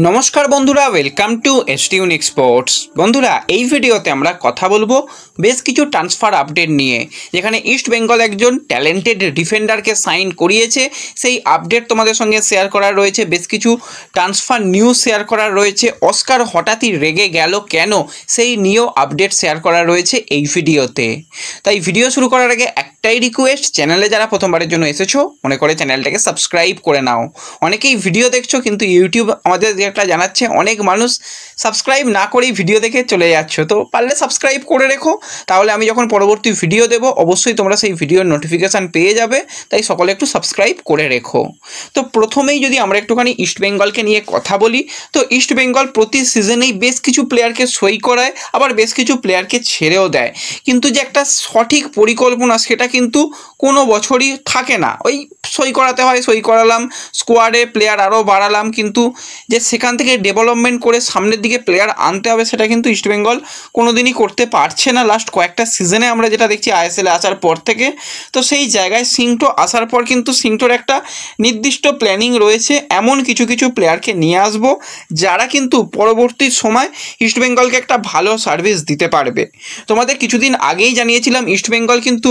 নমস্কার বন্ধুরা, welcome to এসটিউনিক sports. বন্ধুরা, এই ভিডিওতে আমরা কথা বলবো বেশ কিছু ট্রান্সফার আপডেট নিয়ে, যেখানে ইস্ট বেঙ্গল একজন ট্যালেন্টেড ডিফেন্ডারকে সাইন করিয়েছে। সেই আপডেট তোমাদের সঙ্গে শেয়ার করার রয়েছে, বেশ কিছু ট্রান্সফার নিউজ শেয়ার করার রয়েছে। অস্কার হঠাৎই রেগে গেল কেন, সেই নিয়েও আপডেট শেয়ার করা রয়েছে এই ভিডিওতে। তাই ভিডিও শুরু করার আগে একটাই রিকোয়েস্ট, চ্যানেলে যারা প্রথমবারের জন্য এসেছো মনে করে চ্যানেলটাকে সাবস্ক্রাইব করে নাও। অনেকেই ভিডিও দেখছো কিন্তু ইউটিউব আমাদের একটা জানাচ্ছে অনেক মানুষ সাবস্ক্রাইব না করেই ভিডিও দেখে চলে যাচ্ছ। তো পারলে সাবস্ক্রাইব করে রেখো, তাহলে আমি যখন পরবর্তী ভিডিও দেব অবশ্যই তোমরা সেই ভিডিওর নোটিফিকেশান পেয়ে যাবে। তাই সকলে একটু সাবস্ক্রাইব করে রেখো। তো প্রথমেই যদি আমরা একটুখানি ইস্ট বেঙ্গলকে নিয়ে কথা বলি, তো ইস্ট বেঙ্গল প্রতি সিজনেই বেশ কিছু প্লেয়ারকে সই করায়, আবার বেশ কিছু প্লেয়ারকে ছেড়েও দেয়। কিন্তু যে একটা সঠিক পরিকল্পনা সেটা কিন্তু কোনো বছরই থাকে না। ওই সই করাতে হয়, সই করালাম, স্কোয়াডে প্লেয়ার আরও বাড়ালাম, কিন্তু যে সেখান থেকে ডেভেলপমেন্ট করে সামনের দিকে প্লেয়ার আনতে হবে সেটা কিন্তু ইস্টবেঙ্গল কোনো দিনই করতে পারছে না। লাস্ট কয়েকটা সিজনে আমরা যেটা দেখছি আইএসএলে আসার পর থেকে। তো সেই জায়গায় সিংটো আসার পর কিন্তু সিংটোর একটা নির্দিষ্ট প্ল্যানিং রয়েছে, এমন কিছু কিছু প্লেয়ারকে নিয়ে আসবো যারা কিন্তু পরবর্তী সময় ইস্টবেঙ্গলকে একটা ভালো সার্ভিস দিতে পারবে। তোমাদের কিছুদিন আগেই জানিয়েছিলাম ইস্টবেঙ্গল কিন্তু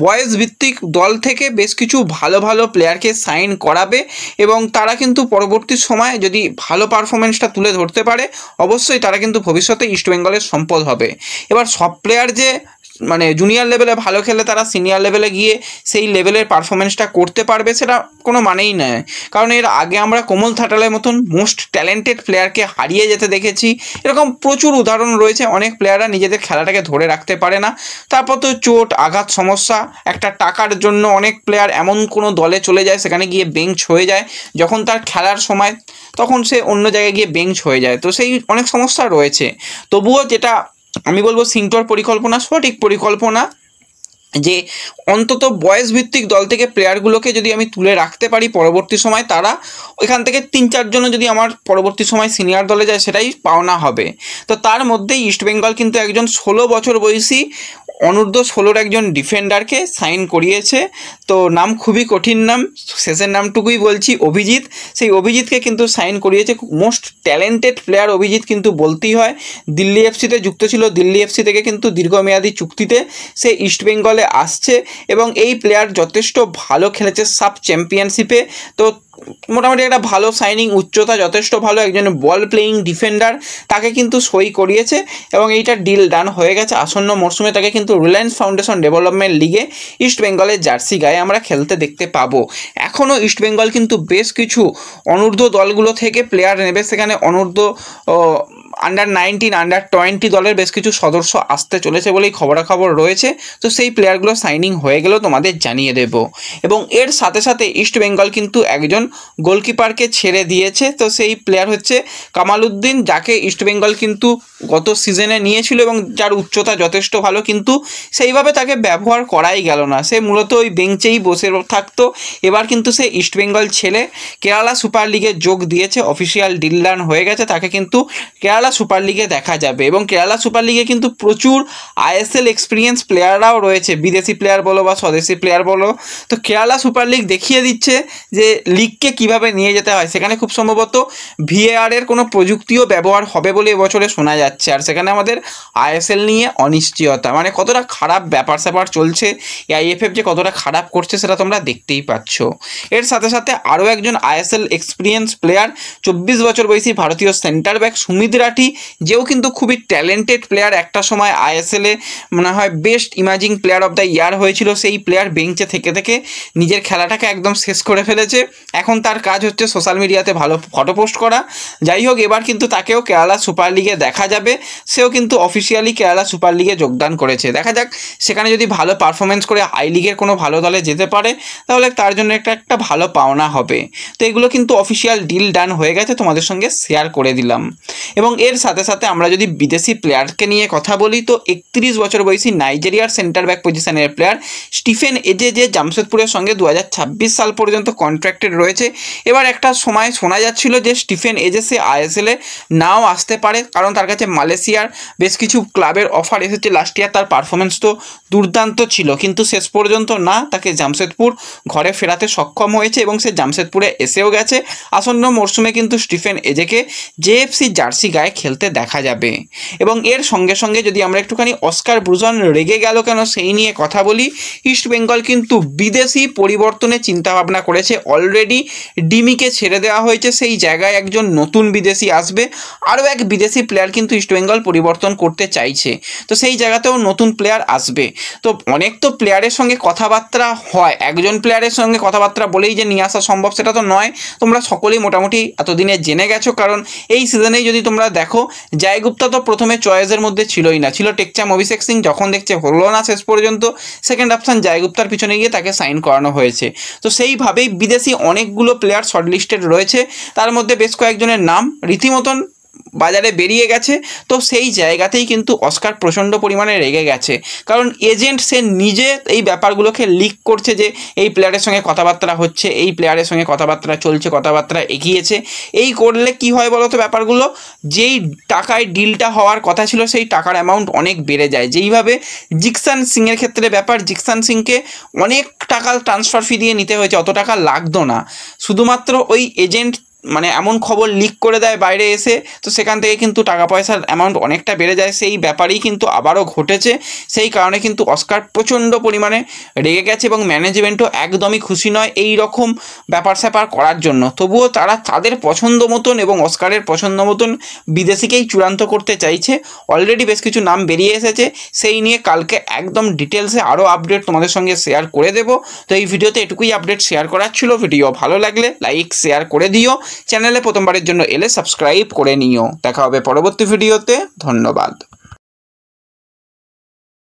বয়েজ ভিত্তিক দল থেকে বেশ কিছু ভালো ভালো প্লেয়ারকে সাইন করাবে, এবং তারা কিন্তু পরবর্তী সময় যদি ভালো পারফরমেন্সটা তুলে ধরতে পারে অবশ্যই তারা কিন্তু ভবিষ্যতে ইস্টবেঙ্গলের সম্পদ হবে। এবার সব প্লেয়ার যে মানে জুনিয়র লেভেলে ভালো খেলে তারা সিনিয়র লেভেলে গিয়ে সেই লেভেলের পারফরমেন্সটা করতে পারবে সেটা কোনো মানেই নয়। কারণ এর আগে আমরা কোমল থাটালের মতন মোস্ট ট্যালেন্টেড প্লেয়ারকে হারিয়ে যেতে দেখেছি। এরকম প্রচুর উদাহরণ রয়েছে, অনেক প্লেয়াররা নিজেদের খেলাটাকে ধরে রাখতে পারে না, তারপর তো চোট আঘাত সমস্যা, একটা টাকার জন্য অনেক প্লেয়ার এমন কোনো দলে চলে যায় সেখানে গিয়ে বেঞ্চ হয়ে যায়, যখন তার খেলার সময় তখন সে অন্য জায়গায় গিয়ে বেঞ্চ হয়ে যায়। তো সেই অনেক সমস্যা রয়েছে। তবুও যেটা আমি বলবো সিংটোর পরিকল্পনা সঠিক পরিকল্পনা, যে অন্তত বয়েস ভিত্তিক দল থেকে প্লেয়ারগুলোকে যদি আমি তুলে রাখতে পারি পরবর্তী সময় তারা ওইখান থেকে 3-4 জনও যদি আমার পরবর্তী সময় সিনিয়র দলে যায় সেটাই পাওনা হবে। তো তার মধ্যেই ইস্টবেঙ্গল কিন্তু একজন 16 বছর বয়সী অনূর্ধ্ব 16 একজন ডিফেন্ডারকে সাইন করিয়েছে। তো নাম খুবই কঠিন নাম, শেষের নামটুকুই বলছি, অভিজিৎ। সেই অভিজিৎকে কিন্তু সাইন করিয়েছে, মোস্ট ট্যালেন্টেড প্লেয়ার অভিজিৎ কিন্তু বলতেই হয়। দিল্লি এফসিতে যুক্ত ছিল, দিল্লি এফসি থেকে কিন্তু দীর্ঘমেয়াদী চুক্তিতে সে ইস্টবেঙ্গলে আসছে, এবং এই প্লেয়ার যথেষ্ট ভালো খেলেছে সাব চ্যাম্পিয়নশিপে। তো মোটামুটি একটা ভালো সাইনিং, উচ্চতা যথেষ্ট ভালো, একজন বল প্লেয়িং ডিফেন্ডার, তাকে কিন্তু সই করিয়েছে এবং এইটা ডিল ডান হয়ে গেছে। আসন্ন মরশুমে তাকে কিন্তু রিলায়েন্স ফাউন্ডেশন ডেভেলপমেন্ট লিগে ইস্টবেঙ্গলের জার্সি গায়ে আমরা খেলতে দেখতে পাবো। এখনও ইস্টবেঙ্গল কিন্তু বেশ কিছু অনূর্ধ্ব দলগুলো থেকে প্লেয়ার নেবে, সেখানে অনূর্ধ্ব আন্ডার-19, আন্ডার-20 দলের বেশ কিছু সদস্য আসতে চলেছে বলেই খবরাখবর রয়েছে। তো সেই প্লেয়ারগুলো সাইনিং হয়ে গেলেও তোমাদের জানিয়ে দেব। এবং এর সাথে সাথে ইস্টবেঙ্গল কিন্তু একজন গোলকিপারকে ছেড়ে দিয়েছে। তো সেই প্লেয়ার হচ্ছে কামালউদ্দিন, যাকে ইস্টবেঙ্গল কিন্তু গত সিজনে নিয়েছিল এবং যার উচ্চতা যথেষ্ট ভালো, কিন্তু সেইভাবে তাকে ব্যবহার করাই গেল না। সে মূলত ওই বেঞ্চেই বসে থাকতো। এবার কিন্তু সে ইস্টবেঙ্গল ছেড়ে কেরালা সুপার লিগে যোগ দিয়েছে, অফিসিয়াল ডিল ডান হয়ে গেছে, তাকে কিন্তু কেরালা সুপার লিগে দেখা যাবে। এবং কেরালা সুপার লিগে কিন্তু প্রচুর আইএসএল এক্সপিরিয়েন্স প্লেয়াররাও রয়েছে, বিদেশি প্লেয়ার বলো বা স্বদেশি প্লেয়ার বলো। তো কেরালা সুপার লিগ দেখিয়ে দিচ্ছে যে লিগকে কিভাবে নিয়ে যেতে হয়। সেখানে খুব সম্ভবত ভিএআরের কোনো প্রযুক্তিও ব্যবহার হবে বলে এবছরে শোনা যাচ্ছে। আর সেখানে আমাদের আইএসএল নিয়ে অনিশ্চয়তা, মানে কতটা খারাপ ব্যাপার স্যাপার চলছে, আইএফএফ যে কতটা খারাপ করছে সেটা তোমরা দেখতেই পাচ্ছ। এর সাথে সাথে আরও একজন আইএসএল এক্সপিরিয়েন্স প্লেয়ার, 24 বছর বয়সী ভারতীয় সেন্টার ব্যাক সুমিত রাঠি, যেও কিন্তু খুবই ট্যালেন্টেড প্লেয়ার। একটা সময় আইএসএলে মনে হয় best emerging player of the year হয়েছিল। সেই প্লেয়ার বেঞ্চে থেকে থেকে নিজের খেলাটাকে একদম শেষ করে ফেলেছে। এখন তার কাজ হচ্ছে সোশ্যাল মিডিয়াতে ভালো ফটো পোস্ট করা। যাই হোক, এবার কিন্তু তাকেও কেরালা সুপার লিগে দেখা যাবে। সেও কিন্তু অফিসিয়ালি কেরালা সুপার লিগে যোগদান করেছে। দেখা যাক সেখানে যদি ভালো পারফরমেন্স করে আই লিগের কোনো ভালো দলে যেতে পারে তাহলে তার জন্য একটা ভালো পাওনা হবে। তো এগুলো কিন্তু অফিসিয়াল ডিল ডান হয়ে গেছে, তোমাদের সঙ্গে শেয়ার করে দিলাম। এবং এর সাথে সাথে আমরা যদি বিদেশি প্লেয়ারকে নিয়ে কথা বলি তো 31 বছর বয়সী নাইজেরিয়ার সেন্টার ব্যাক পজিশনের প্লেয়ার স্টিফেন এজে যে জামশেদপুরের সঙ্গে 2026 সাল পর্যন্ত কন্ট্রাক্টেড রয়েছে। এবার একটা সময় শোনা যাচ্ছিল যে স্টিফেন এজে সে আইএসএলে নাও আসতে পারে, কারণ তার কাছে মালয়েশিয়ার বেশ কিছু ক্লাবের অফার এসেছে। লাস্ট ইয়ার তার পারফরমেন্স তো দুর্দান্ত ছিল, কিন্তু শেষ পর্যন্ত না, তাকে জামশেদপুর ঘরে ফেরাতে সক্ষম হয়েছে এবং সে জামশেদপুরে এসেও গেছে। আসন্ন মরশুমে কিন্তু স্টিফেন এজেকে জেএফসি জার্সি গায়ে খেলতে দেখা যাবে। এবং এর সঙ্গে সঙ্গে যদি আমরা একটুখানি অস্কার ব্রুজন রেগে গেল কেন সেই নিয়ে কথা বলি, ইস্ট বেঙ্গল কিন্তু বিদেশি পরিবর্তনের চিন্তাভাবনা করেছে। অলরেডি ডিমিকে ছেড়ে দেওয়া হয়েছে, সেই জায়গায় একজন নতুন বিদেশি আসবে। আরও এক বিদেশি প্লেয়ার কিন্তু ইস্ট বেঙ্গল পরিবর্তন করতে চাইছে, তো সেই জায়গাতেও নতুন প্লেয়ার আসবে। তো অনেক তো প্লেয়ারের সঙ্গে কথাবার্তা হয়, একজন প্লেয়ারের সঙ্গে কথাবার্তা বলেই যে নিয়ে আসা সম্ভব সেটা তো নয়। তোমরা সকলেই মোটামুটি এতদিনে জেনে গেছো, কারণ এই সিজনেই যদি তোমরা দেখো জয় গুপ্তা তো প্রথমে চয়েসের মধ্যে ছিলই না, ছিল টেকচাম অভিষেক সিং। যখন দেখছে হলো না শেষ পর্যন্ত সেকেন্ড অপশান জয় গুপ্তার পিছনে গিয়ে তাকে সাইন করানো হয়েছে। তো সেইভাবেই বিদেশি অনেকগুলো প্লেয়ার শর্টলিস্টেড রয়েছে, তার মধ্যে বেশ কয়েকজনের নাম রীতিমতন বাজারে বেরিয়ে গেছে। তো সেই জায়গাতেই কিন্তু অস্কার প্রচণ্ড পরিমাণে রেগে গেছে, কারণ এজেন্ট সে নিজে এই ব্যাপারগুলোকে লিক করছে যে এই প্লেয়ারের সঙ্গে কথাবার্তা হচ্ছে, এই প্লেয়ারের সঙ্গে কথাবার্তা চলছে, কথাবার্তা এগিয়েছে। এই করলে কি হয় বলো তো, ব্যাপারগুলো যেই টাকায় ডিলটা হওয়ার কথা ছিল সেই টাকার অ্যামাউন্ট অনেক বেড়ে যায়। যেইভাবে জিকসান সিংয়ের ক্ষেত্রে ব্যাপার, জিকসান সিংকে অনেক টাকা ট্রান্সফার ফি দিয়ে নিতে হয়েছে, অত টাকা লাগতো না। শুধুমাত্র ওই এজেন্ট মানে এমন খবর লিক করে দেয় বাইরে এসে, তো সেখান থেকে কিন্তু টাকা পয়সার অ্যামাউন্ট অনেকটা বেড়ে যায়। সেই ব্যাপারেই কিন্তু আবারও ঘটেছে, সেই কারণে কিন্তু অস্কার প্রচণ্ড পরিমাণে রেগে গেছে এবং ম্যানেজমেন্টও একদমই খুশি নয় এই রকম ব্যাপার স্যাপার করার জন্য। তবুও তারা তাদের পছন্দ মতন এবং অস্কারের পছন্দ মতন বিদেশিকেই চূড়ান্ত করতে চাইছে। অলরেডি বেশ কিছু নাম বেরিয়ে এসেছে, সেই নিয়ে কালকে একদম ডিটেলসে আরও আপডেট তোমাদের সঙ্গে শেয়ার করে দেবো। তো এই ভিডিওতে এটুকুই আপডেট শেয়ার করার ছিল। ভিডিও ভালো লাগলে লাইক শেয়ার করে দিও, চ্যানেলে প্রথমবারের জন্য এলে সাবস্ক্রাইব করে নিও। দেখা হবে পরবর্তী ভিডিওতে। ধন্যবাদ।